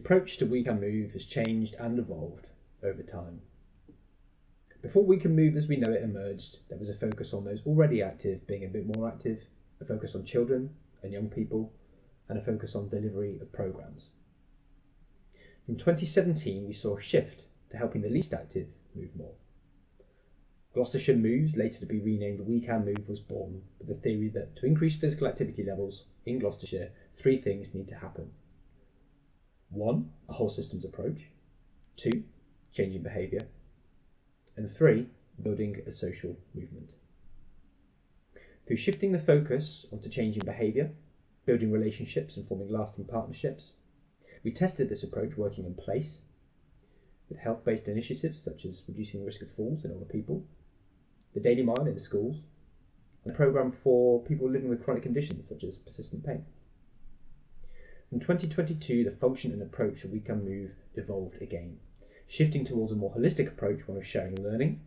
approach to We Can Move has changed and evolved over time. Before We Can Move as we know it emerged, there was a focus on those already active being a bit more active, a focus on children and young people, and a focus on delivery of programmes. From 2017, we saw a shift to helping the least active move more. Gloucestershire Moves, later to be renamed We Can Move, was born with the theory that to increase physical activity levels in Gloucestershire, 3 things need to happen. 1, a whole systems approach. 2, changing behaviour. And 3, building a social movement. Through shifting the focus onto changing behaviour, building relationships and forming lasting partnerships, we tested this approach working in place with health-based initiatives such as reducing the risk of falls in older people, the Daily Mile in the schools, and a programme for people living with chronic conditions such as persistent pain. In 2022, the function and approach of We Can Move evolved again, shifting towards a more holistic approach, one of sharing and learning,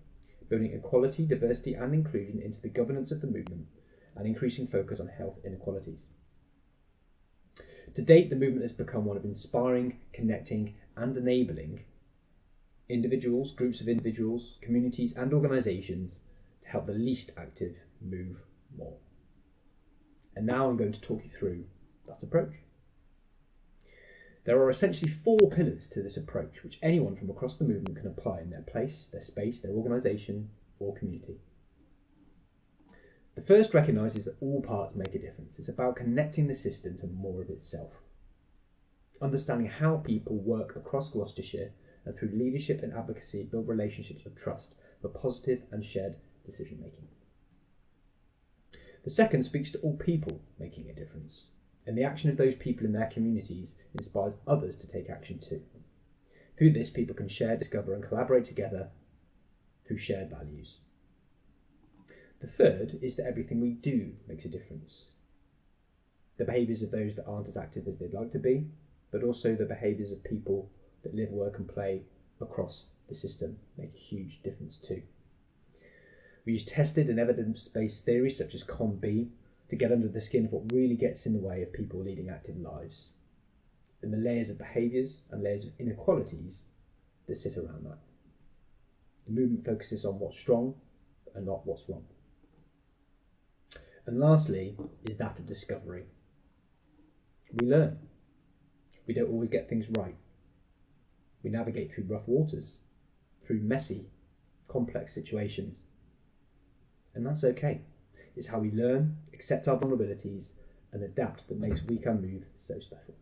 building equality, diversity and inclusion into the governance of the movement, and increasing focus on health inequalities. To date, the movement has become one of inspiring, connecting and enabling individuals, groups of individuals, communities and organisations to help the least active move more. And now I'm going to talk you through that approach. There are essentially 4 pillars to this approach which anyone from across the movement can apply in their place, their space, their organisation or community. The first recognises that all parts make a difference. It's about connecting the system to more of itself. Understanding how people work across Gloucestershire and through leadership and advocacy build relationships of trust for positive and shared decision making. The second speaks to all people making a difference, and the action of those people in their communities inspires others to take action too. Through this, people can share, discover and collaborate together through shared values. The third is that everything we do makes a difference. The behaviours of those that aren't as active as they'd like to be, but also the behaviours of people that live, work and play across the system make a huge difference too. We use tested and evidence-based theories such as COM-B to get under the skin of what really gets in the way of people leading active lives, and the layers of behaviours and layers of inequalities that sit around that. The movement focuses on what's strong and not what's wrong. And lastly is that of discovery. We learn. We don't always get things right. We navigate through rough waters, through messy, complex situations. And that's okay. It's how we learn, accept our vulnerabilities, and adapt that makes We Can Move so special.